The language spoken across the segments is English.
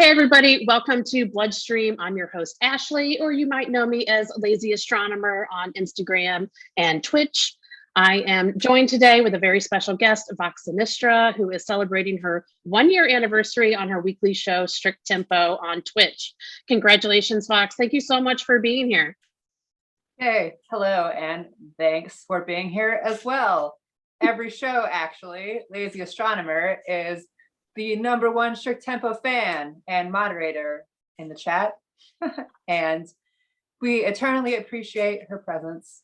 Hey everybody, welcome to Bloodstream. I'm your host, Ashley, or you might know me as Lazy Astronomer on Instagram and Twitch. I am joined today with a very special guest, Vox Sinistra, who is celebrating her 1-year anniversary on her weekly show, Strict Tempo, on Twitch. Congratulations, Vox. Thank you so much for being here. Hey, hello, and thanks for being here as well. Every show, actually, Lazy Astronomer is the #1 Strict Tempo fan and moderator in the chat. And we eternally appreciate her presence.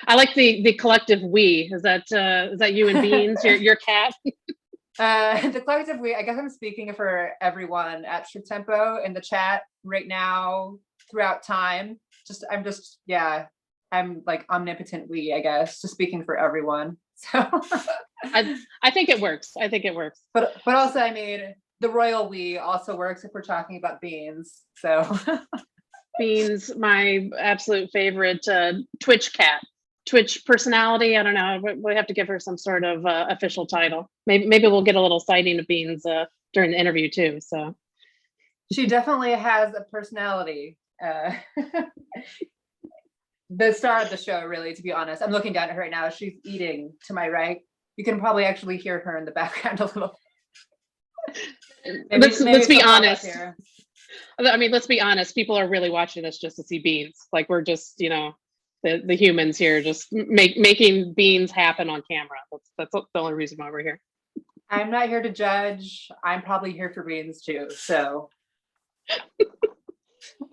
I like the collective we. Is that you and Beans, your cat? The collective we, I guess I'm speaking for everyone at Strict Tempo in the chat right now, throughout time. I'm like omnipotent we, I guess, just speaking for everyone. So I think it works. I think it works. But also, I mean, the royal we also works if we're talking about Beans. So Beans, my absolute favorite Twitch cat, Twitch personality. I don't know. We have to give her some sort of official title. Maybe we'll get a little sighting of Beans during the interview too. So she definitely has a personality. The star of the show, really, to be honest. I'm looking down at her right now. She's eating to my right. You can probably actually hear her in the background a little. Let's be honest. I mean, let's be honest. People are really watching this just to see Beans. Like, we're just, the humans here just making Beans happen on camera. That's the only reason why we're here. I'm not here to judge. I'm probably here for Beans too. So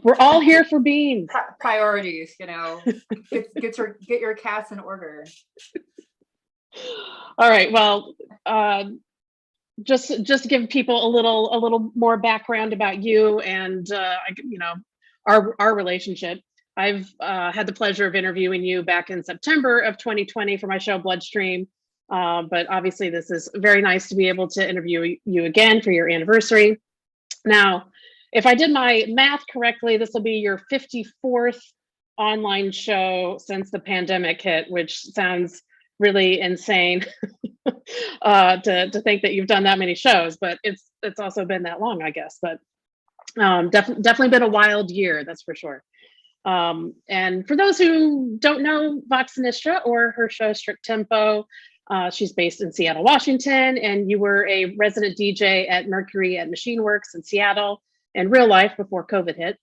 we're all here for Beans. Priorities, get your cats in order. All right. Well, just give people a little more background about you and our relationship. I've had the pleasure of interviewing you back in September of 2020 for my show Bloodstream, but obviously this is very nice to be able to interview you again for your anniversary. Now, if I did my math correctly, this will be your 54th online show since the pandemic hit, which sounds really insane to think that you've done that many shows, but it's also been that long, I guess. But definitely been a wild year, that's for sure. And for those who don't know Vox Sinistra or her show Strict Tempo, she's based in Seattle, Washington, and you were a resident DJ at Mercury at Machine Works in Seattle in real life before COVID hit.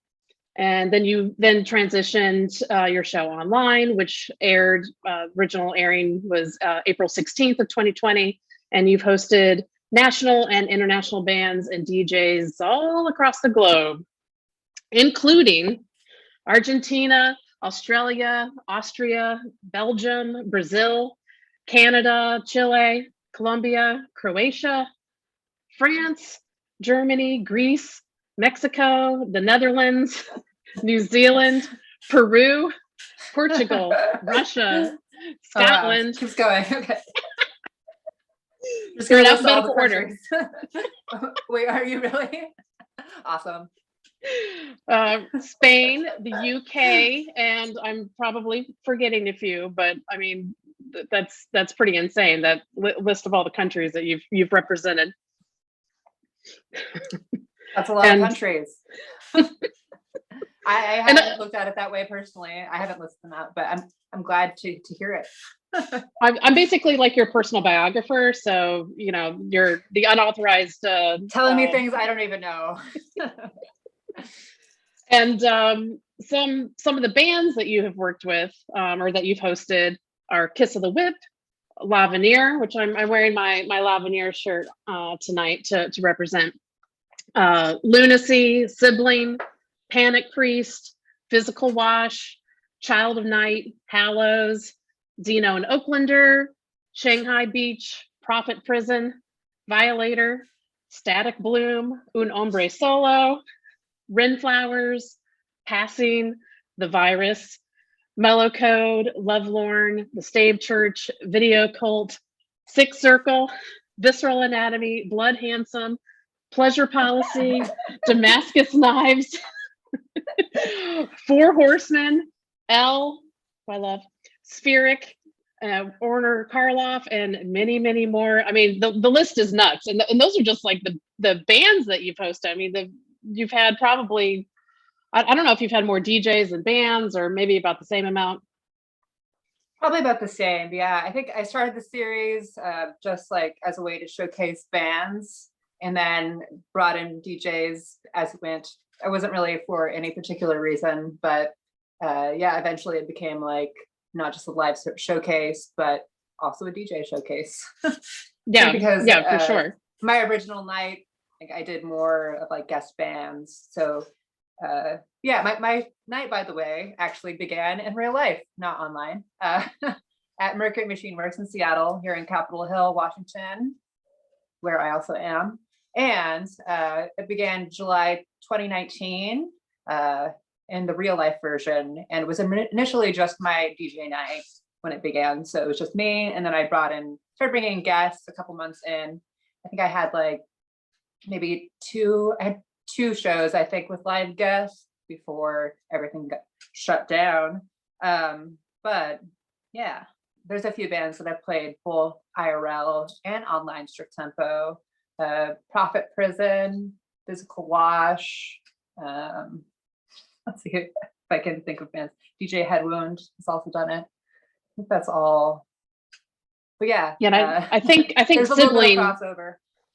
And then you transitioned your show online, which aired, original airing was April 16th of 2020. And you've hosted national and international bands and DJs all across the globe, including Argentina, Australia, Austria, Belgium, Brazil, Canada, Chile, Colombia, Croatia, France, Germany, Greece, Mexico, the Netherlands, New Zealand, Peru, Portugal, Russia, Scotland. Keeps going. Okay. You're in alphabetical order. Wait, are you really? Awesome. Spain, the UK, and I'm probably forgetting a few, but I mean, that's pretty insane, that list of all the countries that you've represented. That's a lot of countries. I haven't looked at it that way personally. I haven't listed them out, but I'm glad to hear it. I'm basically like your personal biographer, so you're the unauthorized telling me things I don't even know. And some of the bands that you have worked with or that you've hosted are Kiss of the Whip, L'Avenir, which I'm wearing my L'Avenir shirt tonight to represent. Lunacy, Sibling, Panic Priest, Physical Wash, Child of Night, Hallows, Dino and Oaklander, Shanghai Beach, Prophet Prison, Violator, Static Bloom, Un Hombre Solo, Rin Flowers, Passing, The Virus, Mellow Code, Lovelorn, The Stave Church, Video Cult, Sixth Circle, Visceral Anatomy, Blood Handsome, Pleasure Policy, Damascus Knives, Four Horsemen, I love, Spheric, Orner Karloff, and many, many more. I mean, the list is nuts. And those are just like the bands that you've hosted. I mean, you've had probably, I don't know if you've had more DJs than bands, or maybe about the same amount. Probably about the same. Yeah, I think I started the series just like as a way to showcase bands, and then brought in DJs as it went. It wasn't really for any particular reason, but yeah, eventually it became like not just a live showcase, but also a DJ showcase. Yeah, because yeah, for sure. My original night, like I did more of like guest bands. So yeah, my night, by the way, actually began in real life, not online, at Mercury Machine Works in Seattle, here in Capitol Hill, Washington, where I also am. And it began July 2019 in the real life version. And it was initially just my DJ night when it began. So it was just me. And then I started bringing in guests a couple months in. I think I had like maybe two shows, I think, with live guests before everything got shut down. But yeah, there's a few bands that I've played both IRL and online strict tempo. Prophet Prison, Physical Wash. Let's see if I can think of bands. DJ Headwound has also done it. I think that's all. But yeah. Yeah, I think there's Sibling, a little bit of crossover.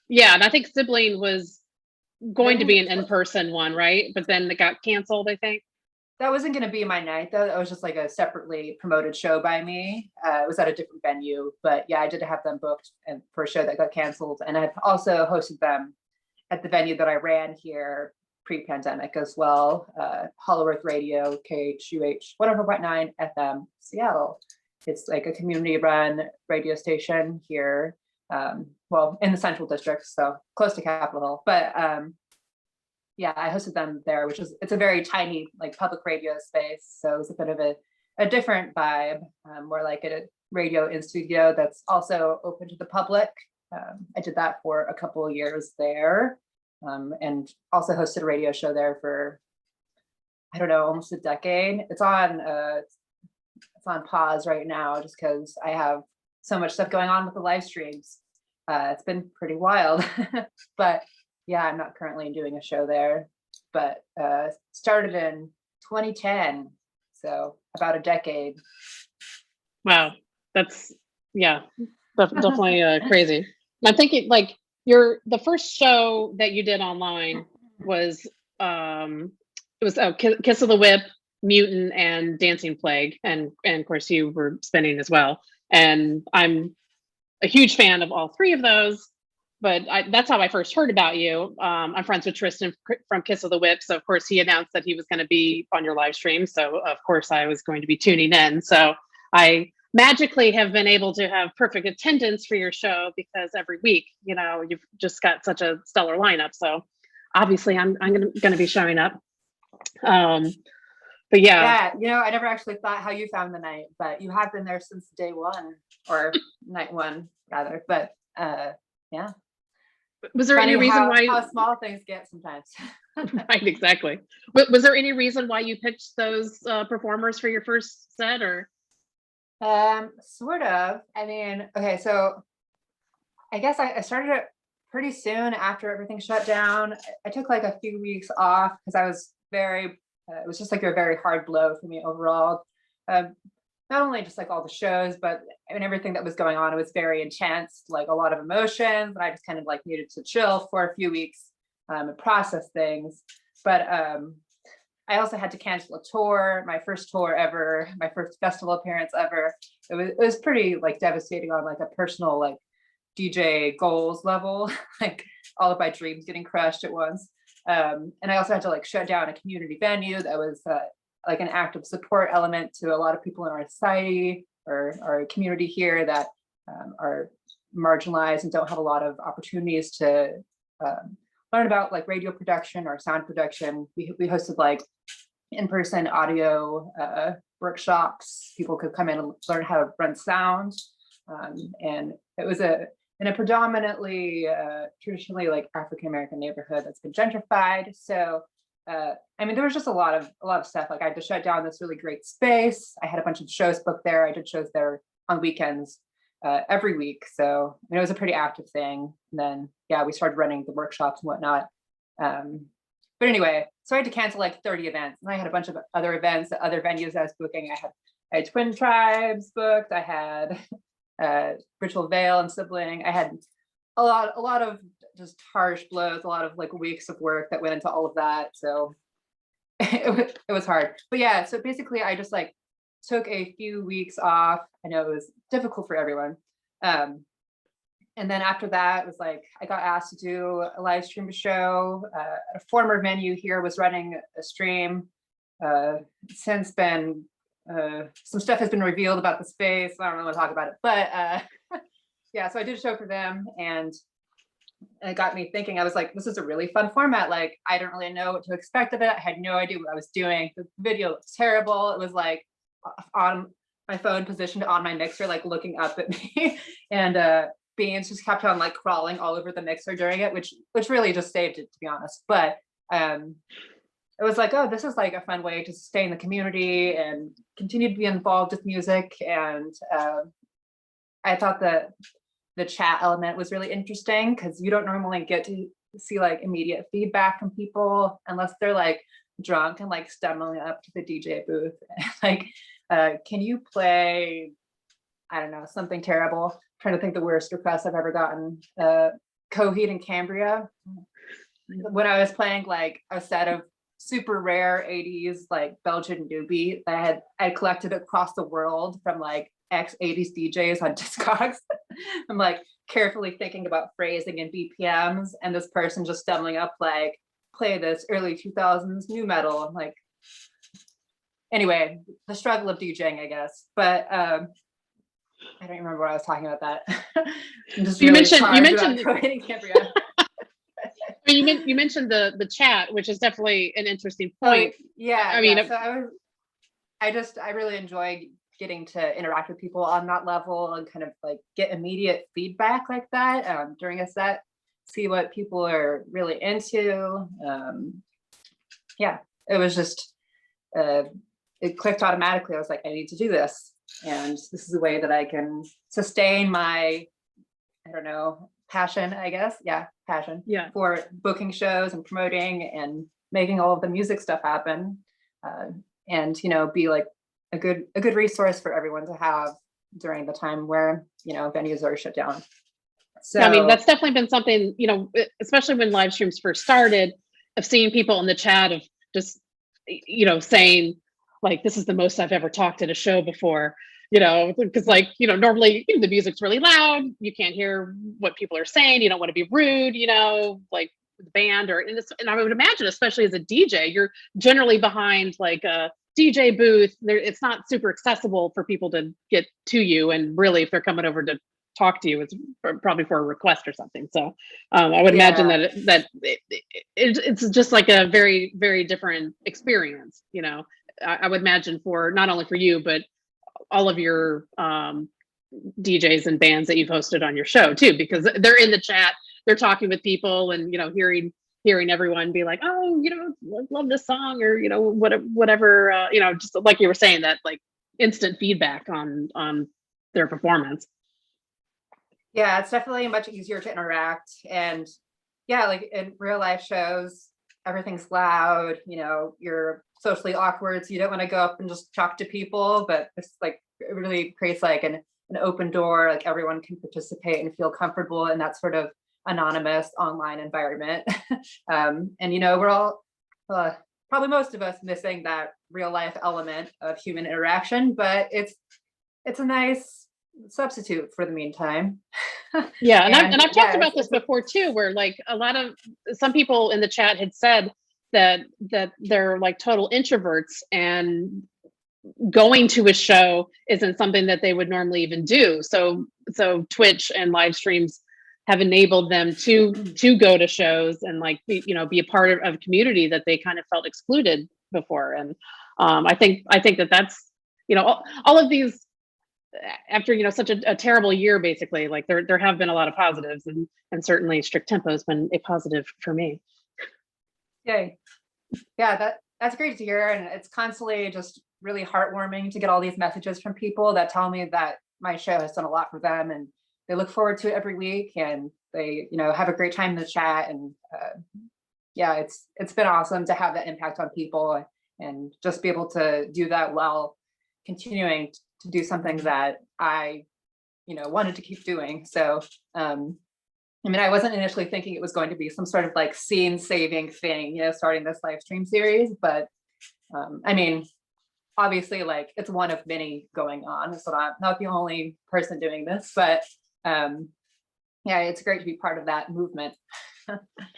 Yeah, and I think Sibling was going to be an in-person one, right? But then it got canceled, I think. That wasn't going to be my night, though. That was just like a separately promoted show by me. It was at a different venue, but yeah, I did have them booked and for a show that got canceled. And I've also hosted them at the venue that I ran here pre-pandemic as well, Hollow Earth Radio, KHUH 104.9 FM, Seattle. It's like a community-run radio station here, well, in the Central District, so close to Capitol Hill. But yeah, I hosted them there, it's a very tiny like public radio space. So it was a bit of a different vibe, more like a radio in studio that's also open to the public. I did that for a couple of years there, and also hosted a radio show there for, I don't know, almost a decade. It's on pause right now just because I have so much stuff going on with the live streams. It's been pretty wild, but yeah, I'm not currently doing a show there, but started in 2010, so about a decade. Wow, that's, yeah, definitely crazy. I'm thinking like the first show that you did online was it was Kiss of the Whip, Mutant, and Dancing Plague, and of course you were spinning as well. And I'm a huge fan of all three of those. But that's how I first heard about you. I'm friends with Tristan from Kiss of the Whip. So of course he announced that he was going to be on your live stream. So of course I was going to be tuning in. So I magically have been able to have perfect attendance for your show because every week, you've just got such a stellar lineup. So obviously I'm going to be showing up. But yeah. Yeah, I never actually thought how you found the night, but you have been there since day one, or night one rather. But yeah. Was there any reason why how small things get sometimes? Right, exactly. But was there any reason why you picked those performers for your first set, or? Sort of. I mean, okay, so I guess I started it pretty soon after everything shut down. I took like a few weeks off because I was it was just like a very hard blow for me overall. Not only just like all the shows, but everything that was going on, it was very intense, like a lot of emotions. And I just kind of like needed to chill for a few weeks and process things. But I also had to cancel a tour, my first tour ever, my first festival appearance ever. It was pretty like devastating on like a personal like DJ goals level, like all of my dreams getting crushed at once. And I also had to like shut down a community venue that was like an active support element to a lot of people in our society or our community here that are marginalized and don't have a lot of opportunities to learn about like radio production or sound production. We hosted like in-person audio workshops. People could come in and learn how to run sound. And it was in a predominantly traditionally like African-American neighborhood that's been gentrified. So I mean, there was just a lot of stuff. Like I had to shut down this really great space. I had a bunch of shows booked there. I did shows there on weekends every week. So it was a pretty active thing. And then, yeah, we started running the workshops and whatnot. But anyway, so I had to cancel like 30 events. And I had a bunch of other events at other venues I was booking. I had Twin Tribes booked. I had Ritual Veil and Sibling. I had a lot of just harsh blows, a lot of like weeks of work that went into all of that. So it was hard. But yeah, so basically I just like took a few weeks off. I know it was difficult for everyone. And then after that, it was like I got asked to do a live stream show. A former venue here was running a stream. Since then, some stuff has been revealed about the space. I don't really want to talk about it, but yeah, so I did a show for them, and it got me thinking. I was like, this is a really fun format. Like, I don't really know what to expect of it. I had no idea what I was doing. The video looked terrible. It was like on my phone positioned on my mixer, like looking up at me, and beans just kept on like crawling all over the mixer during it, which really just saved it, to be honest. But it was like, oh, this is like a fun way to sustain the community and continue to be involved with music. And I thought that the chat element was really interesting because you don't normally get to see like immediate feedback from people unless they're like drunk and like stumbling up to the DJ booth. Like, can you play, I don't know, something terrible? I'm trying to think the worst request I've ever gotten. Coheed and Cambria. When I was playing like a set of super rare 80s like Belgian newbie that I had collected across the world from like ex-80s DJs on Discogs. I'm like carefully thinking about phrasing and BPMs, and this person just stumbling up like, play this early 2000s new metal. I'm like, anyway, the struggle of DJing, I guess. But I don't remember what I was talking about that. I'm just you really mentioned Coheed and Cambria. you mentioned the chat, which is definitely an interesting point. Yeah, I mean, yeah. So I really enjoyed getting to interact with people on that level and kind of like get immediate feedback like that during a set, see what people are really into. Yeah, it was just, it clicked automatically. I was like, I need to do this. And this is a way that I can sustain my, I don't know, passion, I guess. Yeah, passion for booking shows and promoting and making all of the music stuff happen. And, you know, be like a good resource for everyone to have during the time where, you know, venues are shut down. So I mean, that's definitely been something, you know, especially when live streams first started, of seeing people in the chat of just, you know, saying like, this is the most I've ever talked at a show before, you know, because like, you know, normally the music's really loud. You can't hear what people are saying. You don't want to be rude, you know, like the band and I would imagine, especially as a DJ, you're generally behind like a DJ booth. It's not super accessible for people to get to you. And really, if they're coming over to talk to you, it's probably for a request or something. So I would imagine that it's just like a very, very different experience. You know, I would imagine for not only for you, but all of your DJs and bands that you've hosted on your show too, because they're in the chat, they're talking with people, and you know, hearing everyone be like, oh, you know, love this song, or you know, whatever, you know, just like you were saying, that like instant feedback on their performance. Yeah, it's definitely much easier to interact. And yeah, like in real life shows, everything's loud, you know, you're socially awkward, so you don't want to go up and just talk to people, but it's like, it really creates like an open door, like everyone can participate and feel comfortable in that sort of anonymous online environment. And you know, we're all probably most of us missing that real life element of human interaction, but it's a nice substitute for the meantime. Yeah, and I've talked about this before too, where like some people in the chat had said that they're like total introverts, and going to a show isn't something that they would normally even do. So Twitch and live streams have enabled them to go to shows and like be a part of a community that they kind of felt excluded before. And I think that's, you know, all of these, after, you know, such a terrible year, basically, like there have been a lot of positives, and certainly Strict Tempo has been a positive for me. Yay. Yeah, that's great to hear. And it's constantly just really heartwarming to get all these messages from people that tell me that my show has done a lot for them, and they look forward to it every week, and they, you know, have a great time in the chat. And yeah, it's been awesome to have that impact on people and just be able to do that while continuing to do something that I, you know, wanted to keep doing. So I mean, I wasn't initially thinking it was going to be some sort of like scene saving thing, you know, starting this live stream series, but I mean, obviously, like, it's one of many going on, so I'm not the only person doing this, but yeah, it's great to be part of that movement.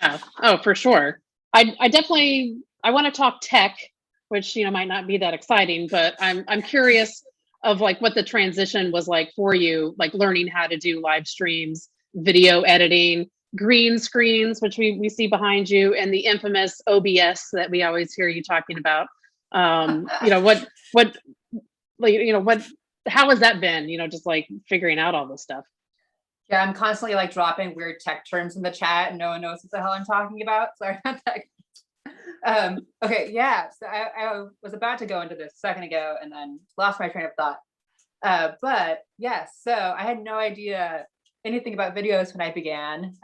Yeah. Oh, for sure. I definitely I want to talk tech, which, you know, might not be that exciting, but I'm curious of like what the transition was like for you, like learning how to do live streams, video editing, green screens, which we see behind you, and the infamous OBS that we always hear you talking about. You know, what like, you know, what how has that been, you know, just like figuring out all this stuff? Yeah, I'm constantly like dropping weird tech terms in the chat and no one knows what the hell I'm talking about. Sorry about that. Okay, yeah, so I was about to go into this a second ago and then lost my train of thought. But yes, so I had no idea anything about videos when I began.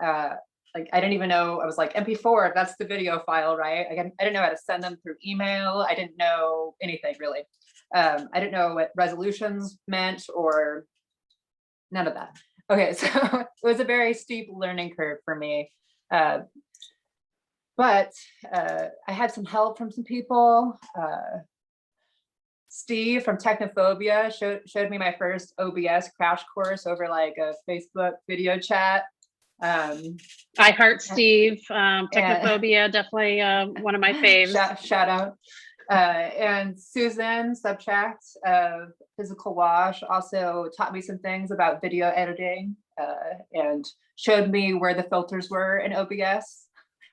Like, I didn't even know, I was like, MP4, that's the video file, right? I didn't know how to send them through email. I didn't know anything really. I didn't know what resolutions meant or none of that. Okay, so it was a very steep learning curve for me. But I had some help from some people. Steve from Technophobia showed me my first OBS crash course over like a Facebook video chat. I heart Steve, Technophobia, definitely one of my faves. Shout out. And Susan, subtract of Physical Wash, also taught me some things about video editing and showed me where the filters were in OBS.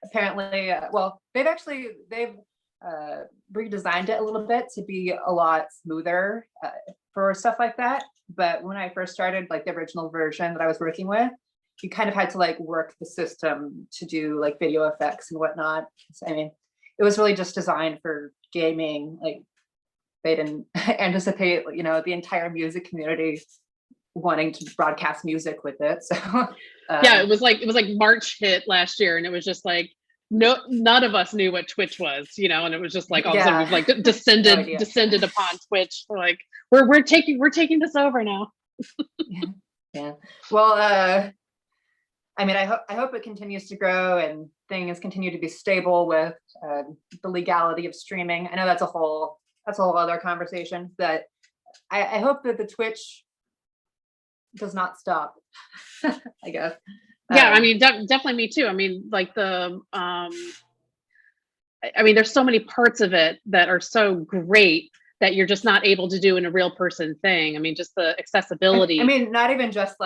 Apparently, well, they've redesigned it a little bit to be a lot smoother for stuff like that. But when I first started, like the original version that I was working with, you kind of had to like work the system to do like video effects and whatnot. So, I mean, it was really just designed for gaming. Like, they didn't anticipate, you know, the entire music community wanting to broadcast music with it. So yeah, it was like March hit last year, and it was just like none of us knew what Twitch was, you know, and it was just like all of a sudden we've like descended upon Twitch. We're like, we're taking this over now. Yeah. Well, I mean, I hope it continues to grow and things continue to be stable with the legality of streaming. I know that's a whole other conversation, but I hope that the Twitch does not stop. I guess. Yeah, I mean, definitely me too. I mean, like I mean, there's so many parts of it that are so great that you're just not able to do in a real person thing. I mean, just the accessibility. I mean, not even just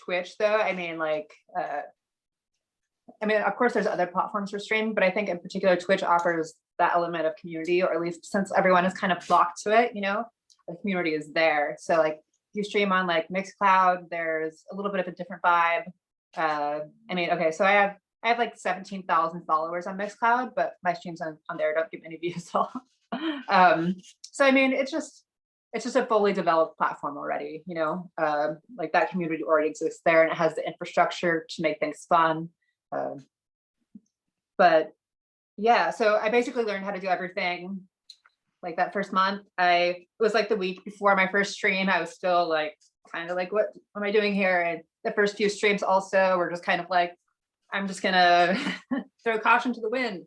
Twitch though. I mean, like, I mean, of course there's other platforms for streaming, but I think in particular Twitch offers that element of community, or at least since everyone is kind of flocked to it, you know, the community is there. So like, if you stream on like Mixcloud, there's a little bit of a different vibe. I mean, okay, so I have like 17,000 followers on Mixcloud, but my streams on there don't get many views at all. So I mean, it's just a fully developed platform already, you know, like that community already exists there, and it has the infrastructure to make things fun. But yeah, so I basically learned how to do everything. Like that first month, it was like the week before my first stream, I was still like kind of like, what am I doing here? And the first few streams also were just kind of like, I'm just gonna throw caution to the wind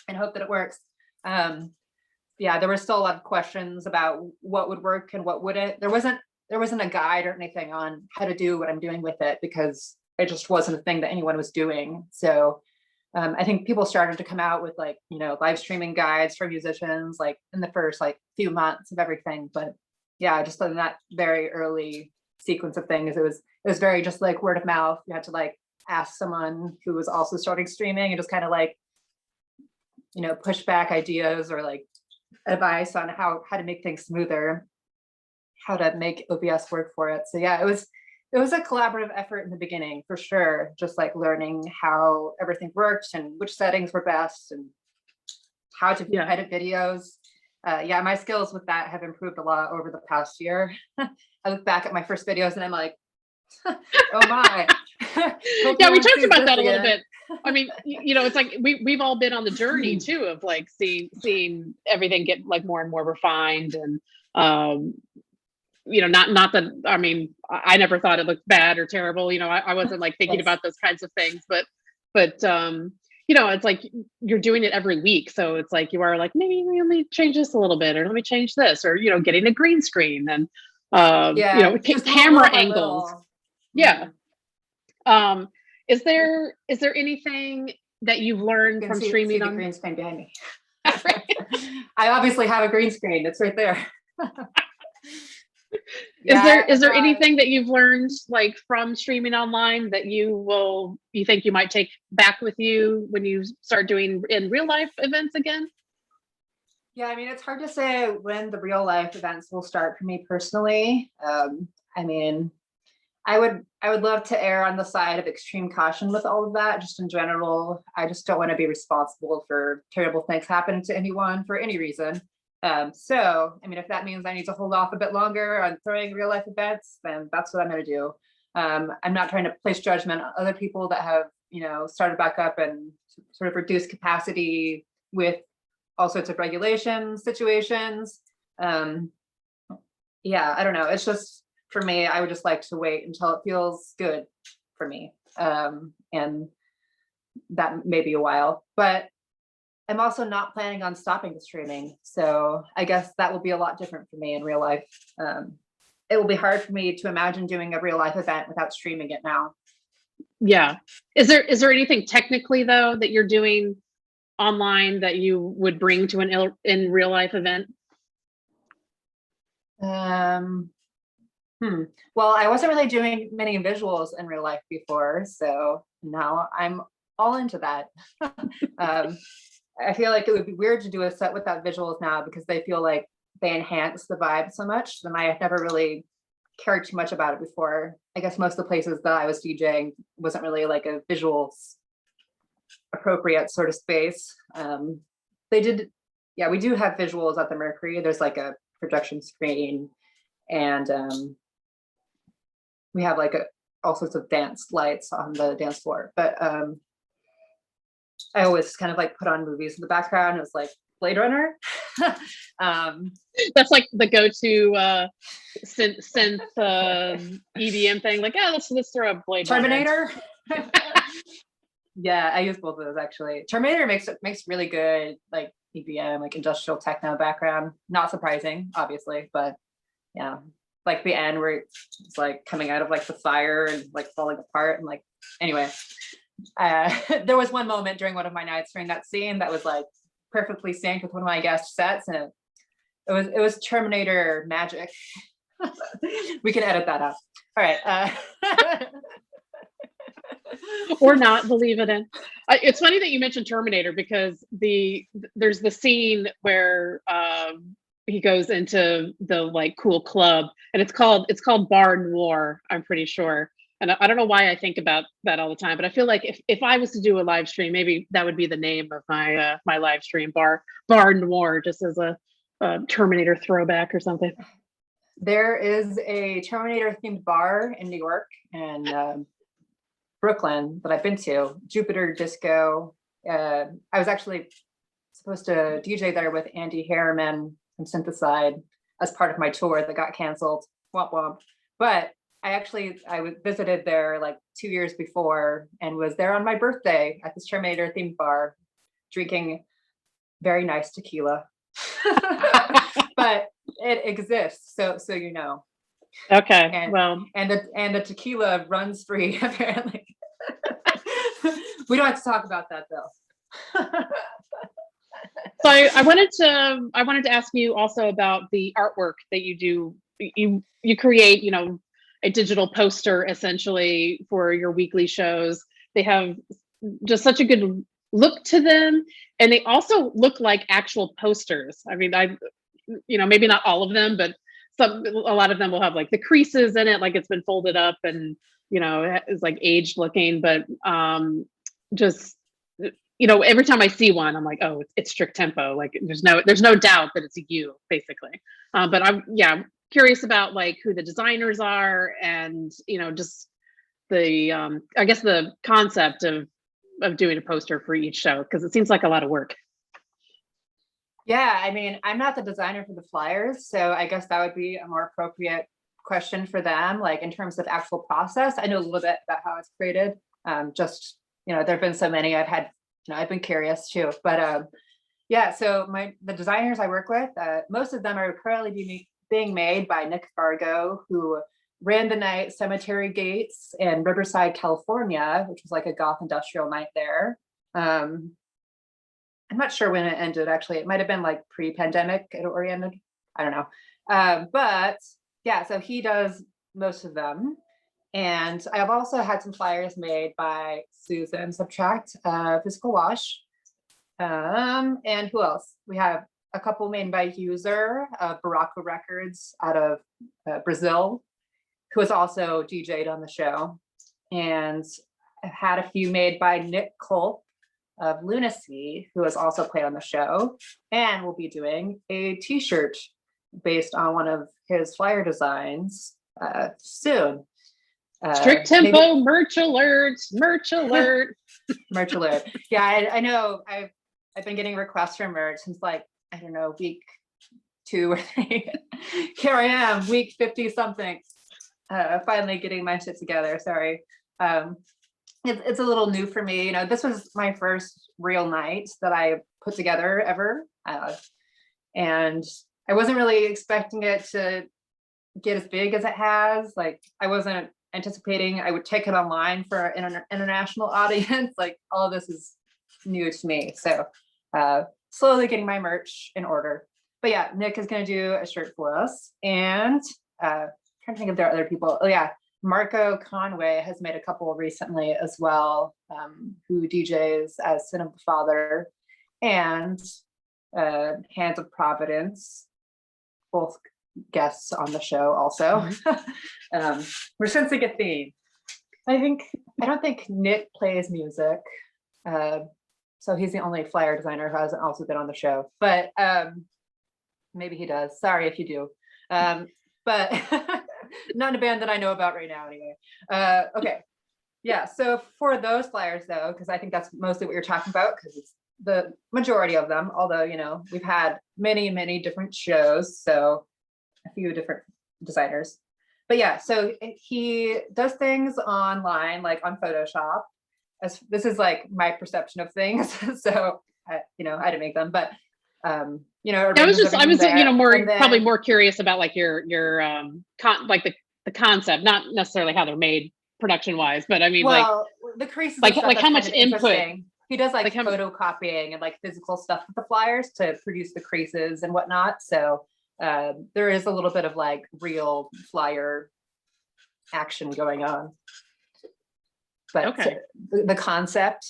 and hope that it works. Yeah, there were still a lot of questions about what would work and what wouldn't. There wasn't a guide or anything on how to do what I'm doing with it, because it just wasn't a thing that anyone was doing. So I think people started to come out with like, you know, live streaming guides for musicians, like in the first like few months of everything. But yeah, just in that very early sequence of things, it was very just like word of mouth. You had to like ask someone who was also starting streaming and just kind of like, you know, push back ideas or like advice on how to make things smoother, how to make OBS work for it. So yeah, it was a collaborative effort in the beginning for sure, just like learning how everything worked and which settings were best and how to edit videos. Yeah, my skills with that have improved a lot over the past year. I look back at my first videos and I'm like, oh my. Hope Yeah, no we one talked sees about this that a little again. bit. I mean, it's like we've all been on the journey too of like seeing everything get like more and more refined, and not that, I mean, I never thought it looked bad or terrible. I wasn't like thinking Yes. about those kinds of things, but it's like you're doing it every week. So it's like you are like, maybe let me change this a little bit, or let me change this, or getting a green screen and Yeah, just camera little by angles. little. Yeah. Is there anything that you've learned You can from see streaming the on? green screen behind me. I obviously have a green screen. It's right there. Is there anything that you've learned like from streaming online that you think you might take back with you when you start doing in real life events again? Yeah, I mean, it's hard to say when the real life events will start for me personally. I mean, I would love to err on the side of extreme caution with all of that. Just in general, I just don't want to be responsible for terrible things happening to anyone for any reason. So, I mean, if that means I need to hold off a bit longer on throwing real life events, then that's what I'm going to do. I'm not trying to place judgment on other people that have, started back up and sort of reduced capacity with all sorts of regulation situations. Yeah, I don't know. It's just, for me, I would just like to wait until it feels good for me. And that may be a while, but I'm also not planning on stopping the streaming. So I guess that will be a lot different for me in real life. It will be hard for me to imagine doing a real life event without streaming it now. Yeah. Is there anything technically though that you're doing online that you would bring to an in real life event? Well, I wasn't really doing many visuals in real life before, so now I'm all into that. I feel like it would be weird to do a set without visuals now because they feel like they enhance the vibe so much. And I have never really cared too much about it before. I guess most of the places that I was DJing wasn't really like a visuals appropriate sort of space. We do have visuals at the Mercury. There's like a projection screen, and we have like all sorts of dance lights on the dance floor. But I always kind of like put on movies in the background. It was like Blade Runner. That's like the go-to synth EDM thing. Like, let's throw a Blade Terminator. Yeah, I use both of those actually. Terminator makes really good like EDM, like industrial techno background. Not surprising, obviously, but yeah, like the end where it's like coming out of like the fire and like falling apart and like anyway. There was one moment during one of my nights during that scene that was like perfectly synced with one of my guest sets, and it was Terminator magic. We can edit that out. All right. or not, believe it in. It's funny that you mentioned Terminator because there's the scene where he goes into the like cool club, and it's called Bar Noir, I'm pretty sure. And I don't know why I think about that all the time, but I feel like if I was to do a live stream, maybe that would be the name of my my live stream, Bar Noir, just as a Terminator throwback or something. There is a Terminator themed bar in New York and Brooklyn that I've been to, Jupiter Disco. I was actually supposed to DJ there with Andy Harriman from Syntheside as part of my tour that got canceled. Womp womp. But I visited there like 2 years before and was there on my birthday at this Terminator themed bar, drinking very nice tequila. But it exists, so you know. Okay. And the tequila runs free apparently. We don't have to talk about that though. So I wanted to ask you also about the artwork that you do. You create, a digital poster essentially for your weekly shows. They have just such a good look to them, and they also look like actual posters. I mean, maybe not all of them, but a lot of them will have like the creases in it, like it's been folded up and it's like aged looking, but just you know, every time I see one, I'm like, oh, it's strict tempo. Like there's no doubt that it's you, basically. But I'm curious about like who the designers are, and you know, just the I guess the concept of doing a poster for each show, because it seems like a lot of work. Yeah, I mean, I'm not the designer for the flyers, so I guess that would be a more appropriate question for them, like in terms of actual process. I know a little bit about how it's created. Just, you know, there have been so many I've had, you know, I've been curious too. But yeah, so the designers I work with, most of them are currently being made by Nick Fargo, who ran the night Cemetery Gates in Riverside, California, which was like a goth industrial night there. I'm not sure when it ended, actually. It might have been like pre-pandemic it oriented. I don't know. But yeah, so he does most of them. And I've also had some flyers made by Susan Subtract, Physical Wash. And who else? We have a couple made by User, Baraka Records out of Brazil, who has also DJ'd on the show. And I've had a few made by Nick Culp of Lunacy, who has also played on the show, and will be doing a t-shirt based on one of his flyer designs soon. Strict tempo, merch alert, merch alert. Merch alert. Yeah, I know I've been getting requests for merch since like, I don't know, week 2 or 3. Here I am, week 50 something, finally getting my shit together. Sorry. It's a little new for me. You know, this was my first real night that I put together ever. And I wasn't really expecting it to get as big as it has. Like, I wasn't anticipating I would take it online for an international audience. Like, all of this is new to me. So slowly getting my merch in order. But yeah, Nick is going to do a shirt for us. And trying to think if there are other people. Oh yeah, Marco Conway has made a couple recently as well, who DJs as Sin of the Father and Hands of Providence, both guests on the show also. We're sensing a theme. I don't think Nick plays music, so he's the only flyer designer who hasn't also been on the show, but maybe he does. Sorry if you do, but not in a band that I know about right now anyway. Okay, yeah, so for those flyers though, because I think that's mostly what you're talking about, because it's the majority of them, although, you know, we've had many different shows, so a few different designers. But yeah, so he does things online, like on Photoshop. As this is like my perception of things. So you know, I didn't make them, but you know, I was you know, probably more curious about like your like the concept, not necessarily how they're made production wise, but I mean, well, like the creases, like how much input he does, like how photocopying and like physical stuff with the flyers to produce the creases and whatnot. So there is a little bit of like real flyer action going on. But okay, the concept,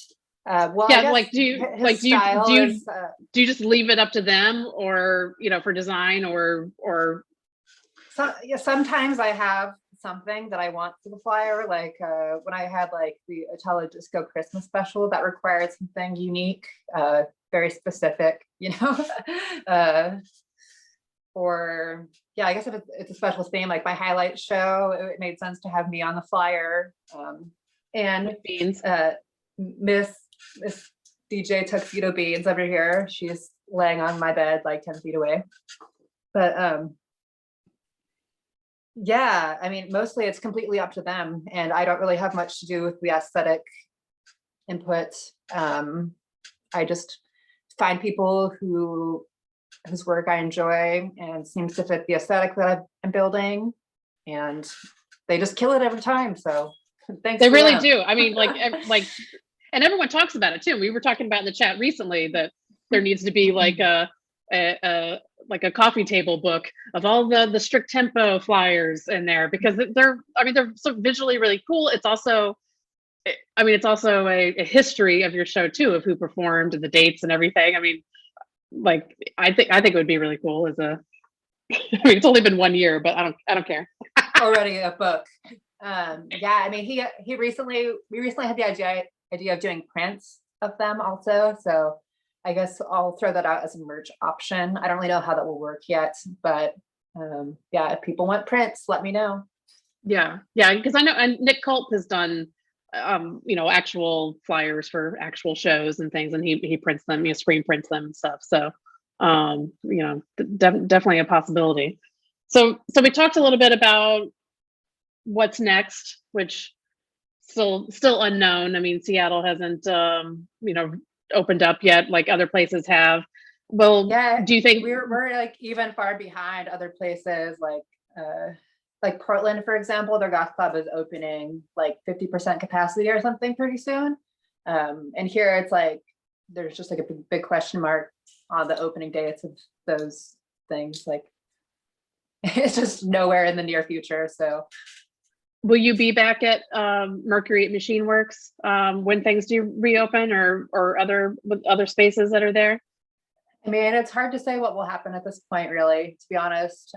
well, yeah, like do you just leave it up to them, or you know, for design, or so, yeah, sometimes I have something that I want for the flyer, like when I had like the Italo Disco Christmas special that required something unique, very specific, you know. Or yeah, I guess if it's a special theme, like my highlight show, it made sense to have me on the flyer. And Miss DJ Tuxedo Beans over here, she's laying on my bed like 10 feet away. But yeah, I mean, mostly it's completely up to them, and I don't really have much to do with the aesthetic input. I just find people whose work I enjoy and seems to fit the aesthetic that I'm building, and they just kill it every time. So thanks. They really do. I mean, like, and everyone talks about it too. We were talking about in the chat recently that there needs to be like a coffee table book of all the strict tempo flyers in there, because they're so visually really cool. It's also, I mean, it's also a history of your show too, of who performed and the dates and everything. I mean, like, I think it would be really cool as a, I mean, it's only been 1 year, but I don't care. Already a book. Yeah, I mean, we recently had the idea of doing prints of them also. So I guess I'll throw that out as a merch option. I don't really know how that will work yet, but yeah, if people want prints, let me know. Yeah, because I know, and Nick Culp has done, actual flyers for actual shows and things, and he prints them, screen prints them and stuff. So, definitely a possibility. So we talked a little bit about what's next, which still unknown. I mean, Seattle hasn't, opened up yet like other places have. Well, yeah, do you think we're like even far behind other places like Portland, for example? Their goth club is opening like 50% capacity or something pretty soon. And here it's like there's just like a big question mark on the opening dates of those things. Like it's just nowhere in the near future. So will you be back at Mercury at Machine Works when things do reopen, or other spaces that are there? I mean, it's hard to say what will happen at this point, really, to be honest.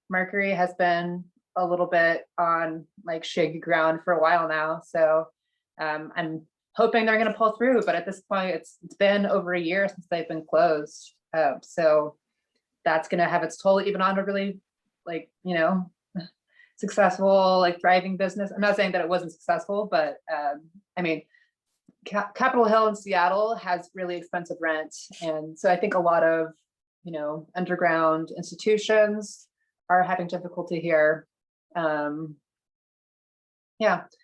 Mercury has been a little bit on like shaky ground for a while now. So I'm hoping they're going to pull through. But at this point, it's been over a year since they've been closed. So that's going to have its toll even on a really successful, like thriving business. I'm not saying that it wasn't successful, but I mean, Capitol Hill in Seattle has really expensive rent. And so I think a lot of, underground institutions are having difficulty here. Yeah,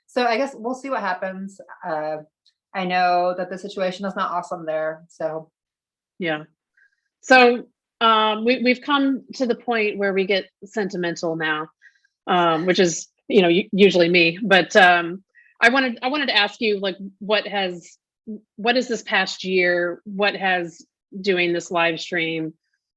so I guess we'll see what happens. I know that the situation is not awesome there. So yeah. So we've come to the point where we get sentimental now, which is, usually me, but I wanted to ask you, like, what is this past year? What has doing this live stream?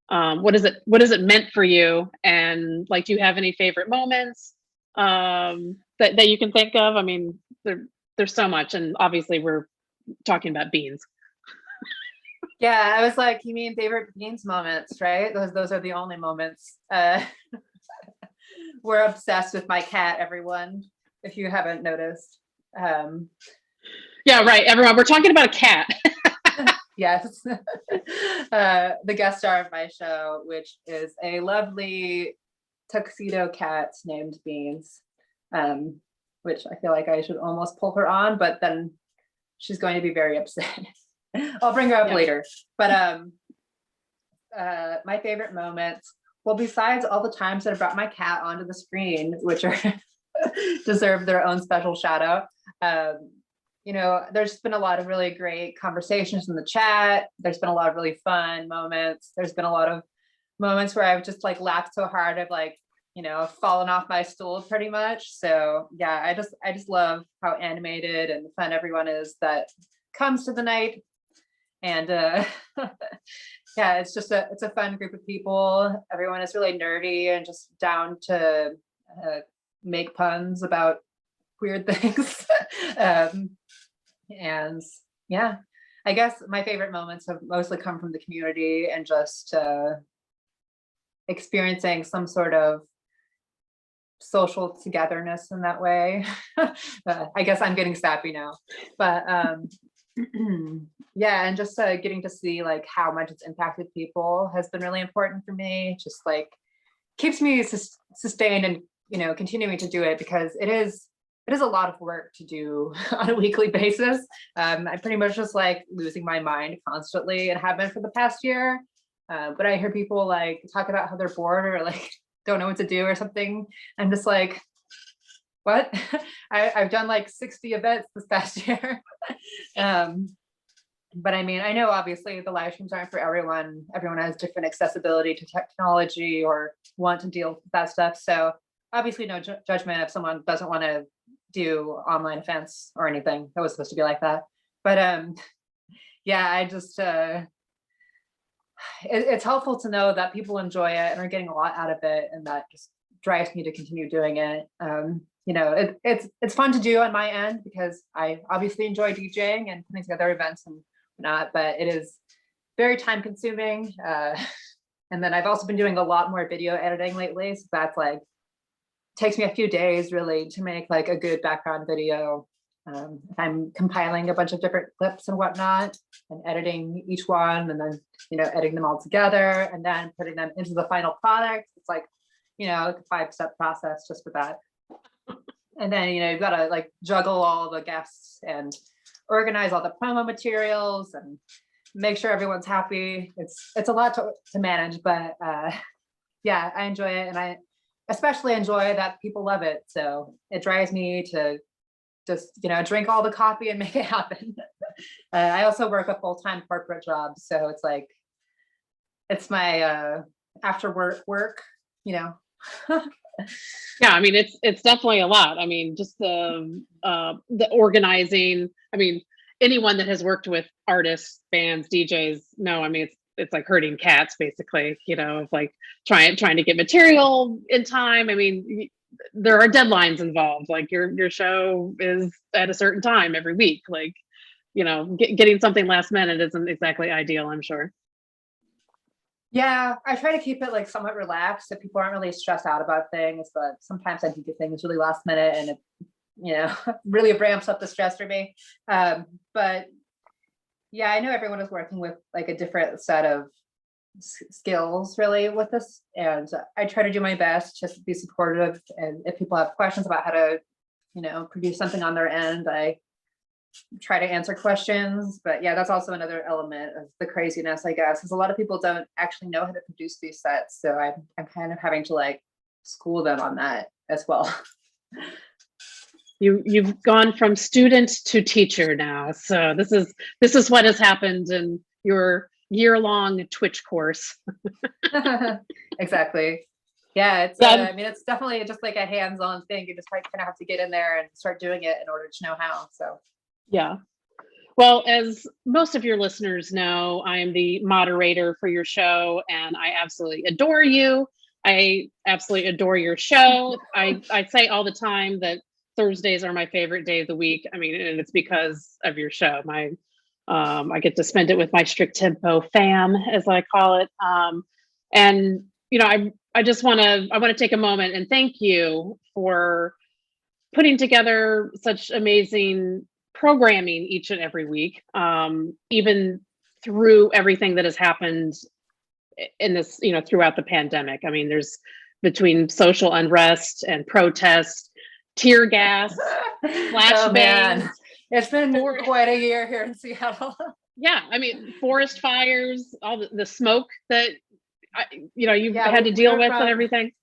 What is it meant for you? And like, do you have any favorite moments that you can think of? I mean, there's so much, and obviously we're talking about beans. yeah, I was like, you mean favorite beans moments, right? Those are the only moments. We're obsessed with my cat, everyone, if you haven't noticed. Yeah, right, everyone, we're talking about a cat. Yes. The guest star of my show, which is a lovely tuxedo cat named Beans, which I feel like I should almost pull her on, but then she's going to be very upset. I'll bring her up later. But my favorite moments, well, besides all the times that I brought my cat onto the screen, which are deserve their own special shout out. There's been a lot of really great conversations in the chat. There's been a lot of really fun moments. There's been a lot of moments where I've just like laughed so hard I've fallen off my stool pretty much. So yeah, I just love how animated and fun everyone is that comes to the night. And yeah, it's a fun group of people. Everyone is really nerdy and just down to make puns about weird things. And yeah, I guess my favorite moments have mostly come from the community and just experiencing some sort of social togetherness in that way. I guess I'm getting sappy now, but yeah, and just getting to see like how much it's impacted people has been really important for me. Just like keeps me sustained and continuing to do it, because it is a lot of work to do on a weekly basis. I'm pretty much just like losing my mind constantly and have been for the past year. But I hear people like talk about how they're bored or like don't know what to do or something. I'm just like, what? I've done like 60 events this past year. But I mean, I know obviously the live streams aren't for everyone. Everyone has different accessibility to technology or want to deal with that stuff. So obviously no judgment if someone doesn't want to do online events or anything. That was supposed to be like that. But yeah, I just it's helpful to know that people enjoy it and are getting a lot out of it, and that just drives me to continue doing it. It's fun to do on my end because I obviously enjoy DJing and putting together events and whatnot, but it is very time consuming. And then I've also been doing a lot more video editing lately, so that's like takes me a few days really to make like a good background video If I'm compiling a bunch of different clips and whatnot and editing each one and then, editing them all together and then putting them into the final product, it's like, a 5-step process just for that. And then, you've got to like juggle all the guests and organize all the promo materials and make sure everyone's happy. It's a lot to manage, but yeah, I enjoy it. And I especially enjoy that people love it. So it drives me to just, drink all the coffee and make it happen. I also work a full-time corporate job. So it's like, it's my after work. Yeah, I mean, it's definitely a lot. I mean, just the organizing. I mean, anyone that has worked with artists, bands, DJs, no, I mean, it's like herding cats, basically. Of like trying to get material in time. I mean, there are deadlines involved. Like your show is at a certain time every week. Like, getting something last minute isn't exactly ideal, I'm sure. Yeah, I try to keep it like somewhat relaxed so people aren't really stressed out about things, but sometimes I do get things really last minute and it, really ramps up the stress for me. But yeah, I know everyone is working with like a different set of skills really with this. And I try to do my best just to be supportive. And if people have questions about how to, produce something on their end, I try to answer questions. But yeah, that's also another element of the craziness, I guess, because a lot of people don't actually know how to produce these sets. So I'm kind of having to like school them on that as well. You've gone from student to teacher now. So this is what has happened in your year-long Twitch course. Exactly. Yeah, it's I mean, it's definitely just like a hands-on thing. You just kind of have to get in there and start doing it in order to know how. So yeah. Well, as most of your listeners know, I am the moderator for your show, and I absolutely adore you. I absolutely adore your show. I say all the time that Thursdays are my favorite day of the week. I mean, and it's because of your show. I get to spend it with my strict tempo fam, as I call it. And I just want to take a moment and thank you for putting together such amazing programming each and every week, even through everything that has happened in this, throughout the pandemic. I mean, there's between social unrest and protest, tear gas, flashbangs. Oh, man. It's been quite a year here in Seattle. Yeah, I mean, forest fires, all the smoke that you've had to deal with and everything.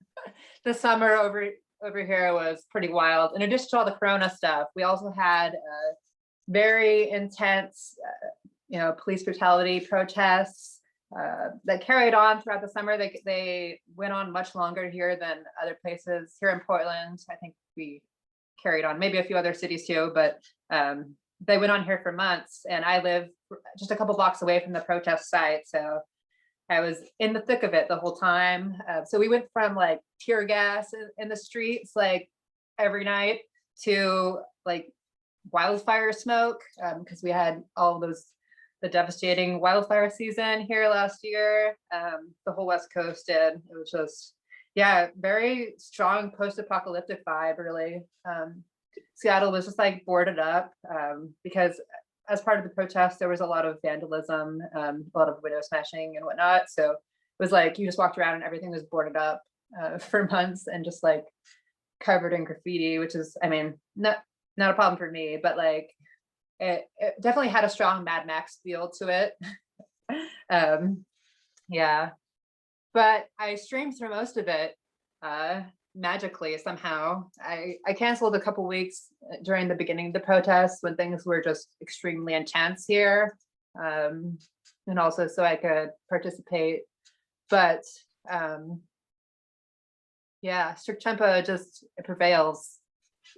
The summer over here was pretty wild. In addition to all the Corona stuff, we also had very intense, police brutality protests that carried on throughout the summer. They went on much longer here than other places. Here in Portland, I think we carried on, maybe a few other cities too, but they went on here for months. And I live just a couple blocks away from the protest site, so I was in the thick of it the whole time. So we went from like tear gas in the streets like every night to like wildfire smoke, because we had all the devastating wildfire season here last year. The whole West Coast did. It was just, yeah, very strong post-apocalyptic vibe, really. Seattle was just like boarded up because as part of the protest, there was a lot of vandalism, a lot of window smashing and whatnot. So it was like you just walked around and everything was boarded up for months and just like covered in graffiti, which is, I mean, not a problem for me, but like it definitely had a strong Mad Max feel to it. Yeah, but I streamed through most of it magically somehow. I canceled a couple weeks during the beginning of the protests when things were just extremely intense here, and also so I could participate. But yeah, strict tempo just it prevails.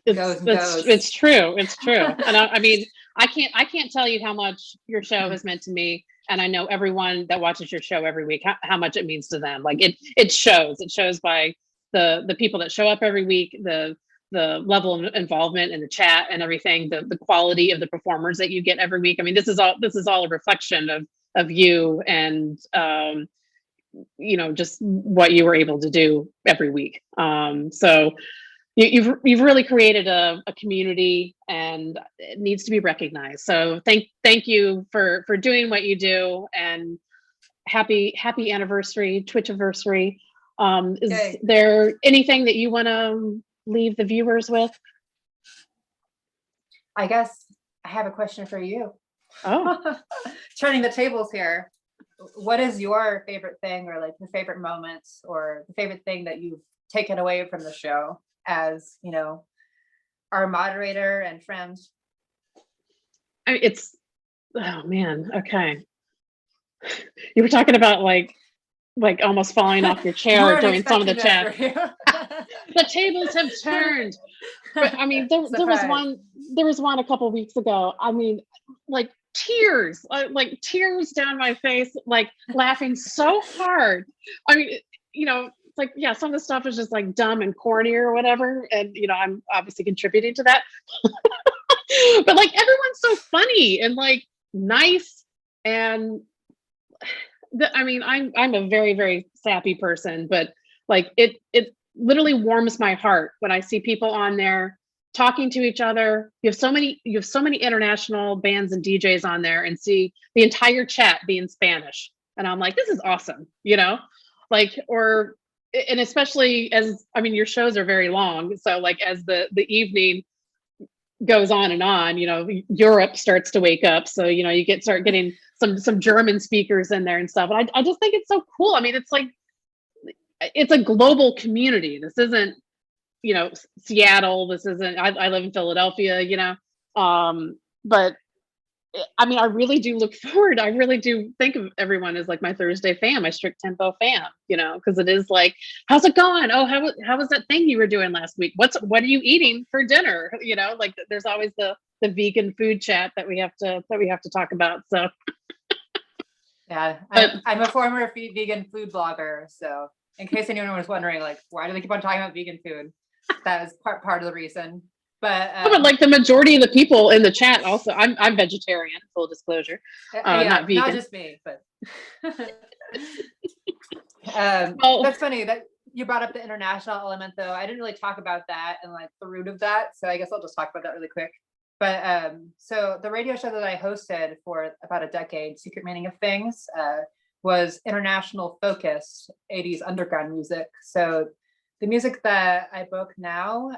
It's true. And I mean, I can't tell you how much your show has meant to me. And I know everyone that watches your show every week, how much it means to them. Like it shows by the people that show up every week, the level of involvement in the chat and everything, the quality of the performers that you get every week. I mean, this is all a reflection of you and just what you were able to do every week. So you've really created a community, and it needs to be recognized. So thank you for doing what you do, and happy anniversary, Twitch anniversary. Is Yay. there anything that you want to leave the viewers with? I guess I have a question for you. Oh, Turning the tables here. What is your favorite thing, or like your favorite moments, or the favorite thing that you've taken away from the show as, you know, our moderator and friend? I mean, oh man, okay. You were talking about like almost falling off your chair during some of the chat. The tables have turned. But I mean, there was one a couple weeks ago. I mean, like tears down my face, like laughing so hard. I mean, you know, it's like, yeah, some of the stuff is just like dumb and corny or whatever, and you know, I'm obviously contributing to that. But like everyone's so funny and like nice, and I mean, I'm a very, very sappy person, but like it literally warms my heart when I see people on there talking to each other. You have so many international bands and DJs on there, and see the entire chat be in Spanish. And I'm like, this is awesome, you know? Like, and especially as, I mean, your shows are very long. So like as the evening goes on, you know, Europe starts to wake up. So, you know, start getting some German speakers in there and stuff. And I just think it's so cool. I mean, it's like, it's a global community. This isn't, you know, Seattle. This isn't, I live in Philadelphia, you know? But I mean, I really do look forward. I really do think of everyone as like my Thursday fam, my strict tempo fam, you know, because it is like, how's it going? Oh, how was that thing you were doing last week? What are you eating for dinner? You know, like there's always the vegan food chat that we have to talk about. So yeah, I'm a former vegan food blogger. So in case anyone was wondering, like, why do they keep on talking about vegan food? That is part of the reason. But like the majority of the people in the chat also, I'm vegetarian, full disclosure. Yeah, not vegan. Not just me, but that's funny that you brought up the international element, though. I didn't really talk about that and like the root of that, so I guess I'll just talk about that really quick. But so the radio show that I hosted for about a decade, Secret Meaning of Things, was international focused 80s underground music. So the music that I book now,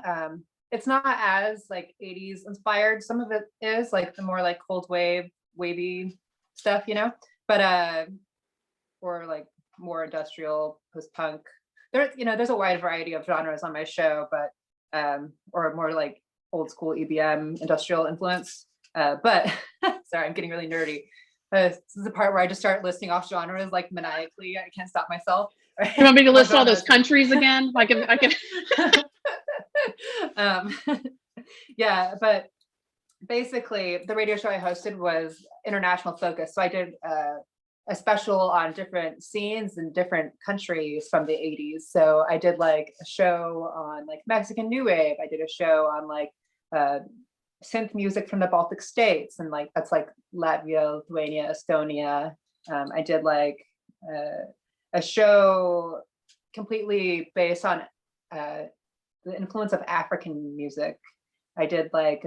it's not as like 80s inspired. Some of it is like the more like cold wave, wavy stuff, you know, but or like more industrial, post-punk. There's a wide variety of genres on my show, but or more like old school EBM industrial influence. But sorry, I'm getting really nerdy. This is the part where I just start listing off genres like maniacally. I can't stop myself. Right? You want me to list all those countries again? I can. Yeah, but basically the radio show I hosted was international focus. So I did a special on different scenes in different countries from the 80s. So I did like a show on like Mexican New Wave. I did a show on like synth music from the Baltic states, and like that's like Latvia, Lithuania, Estonia. I did like a show completely based on the influence of African music. I did like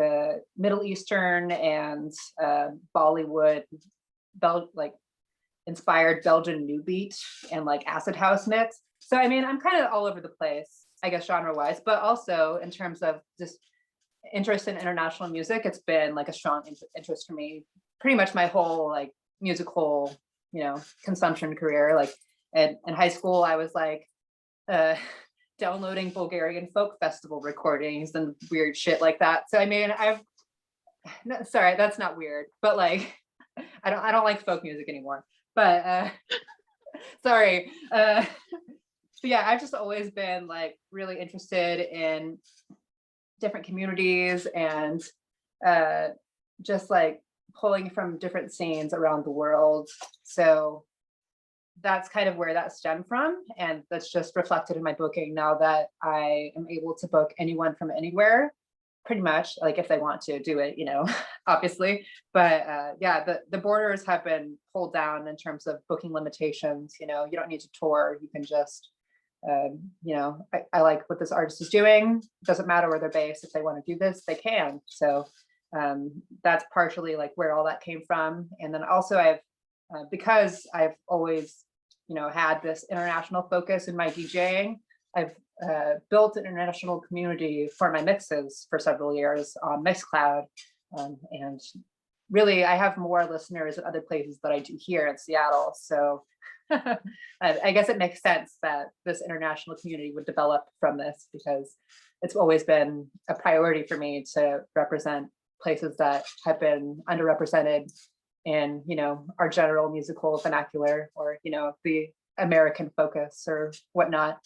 Middle Eastern and Bollywood, like inspired Belgian new beat and like acid house mix. So I mean, I'm kind of all over the place, I guess, genre wise, but also in terms of just interest in international music, it's been like a strong interest for me pretty much my whole like musical, you know, consumption career. Like in high school, I was like downloading Bulgarian folk festival recordings and weird shit like that. So I mean, sorry, that's not weird, but like I don't like folk music anymore. But sorry. So yeah, I've just always been like really interested in different communities and just like pulling from different scenes around the world. So that's kind of where that stemmed from, and that's just reflected in my booking now that I am able to book anyone from anywhere, pretty much, like if they want to do it, you know, obviously. But yeah, the borders have been pulled down in terms of booking limitations. You know, you don't need to tour, you can just You know, I like what this artist is doing. It doesn't matter where they're based. If they want to do this, they can. So that's partially like where all that came from. And then also I've, because I've always, you know, had this international focus in my DJing, I've built an international community for my mixes for several years on Mixcloud. And really, I have more listeners at other places than I do here in Seattle. So I guess it makes sense that this international community would develop from this, because it's always been a priority for me to represent places that have been underrepresented in, you know, our general musical vernacular, or, you know, the American focus or whatnot.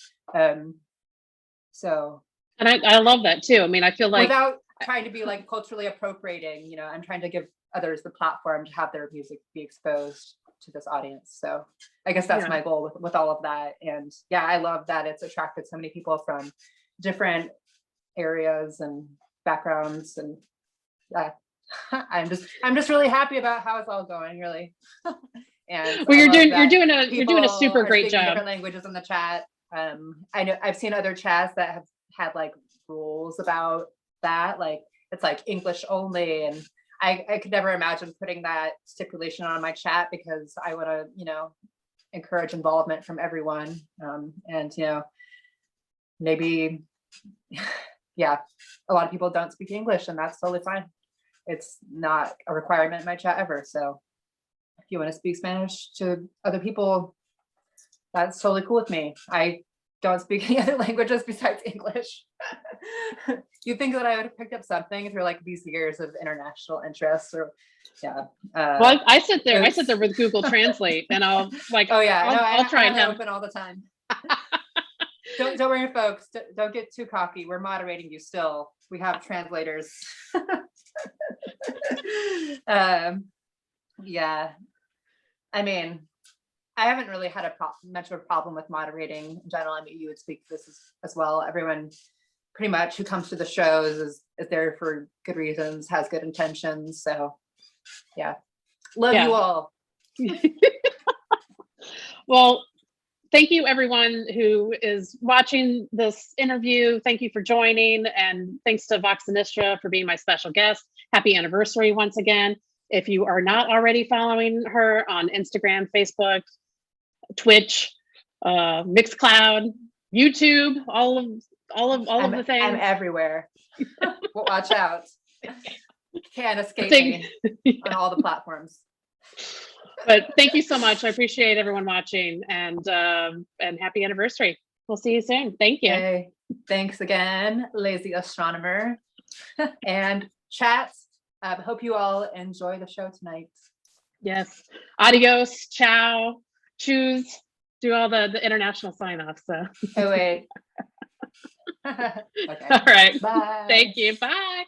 So, and I love that too. I mean, I feel like, without trying to be like culturally appropriating, you know, I'm trying to give others the platform to have their music be exposed to this audience. So I guess that's my goal with all of that. And yeah, I love that it's attracted so many people from different areas and backgrounds. And I'm just really happy about how it's all going, really. And well, you're doing a super great job. Different languages in the chat. I know I've seen other chats that have had like rules about that, like it's like English only, and I could never imagine putting that stipulation on my chat, because I want to, you know, encourage involvement from everyone. And, you know, maybe, yeah, a lot of people don't speak English, and that's totally fine. It's not a requirement in my chat ever. So if you want to speak Spanish to other people, that's totally cool with me. I don't speak any other languages besides English. You'd think that I would have picked up something through like these years of international interest, or well, I sit there with Google Translate, and I'll like, oh yeah, I'll try and have open all the time. Don't worry, folks. Don't get too cocky. We're moderating you still. We have translators. Yeah, I mean, I haven't really had much of a problem with moderating in general. I mean, you would speak to this as well. Everyone pretty much who comes to the shows is there for good reasons, has good intentions. So yeah, love you all. Well, thank you everyone who is watching this interview. Thank you for joining, and thanks to Vox Sinistra for being my special guest. Happy anniversary once again. If you are not already following her on Instagram, Facebook, Twitch, Mixcloud, YouTube, all of the things. I'm everywhere. Well, watch out. Can't escape me on all the platforms. But thank you so much. I appreciate everyone watching, and happy anniversary. We'll see you soon. Thank you. Hey, thanks again, Lazy Astronomer. And chat. Hope you all enjoy the show tonight. Yes. Adios. Ciao. Choose. Do all the international sign-offs. So. Oh wait. Okay. All right. Bye. Thank you. Bye.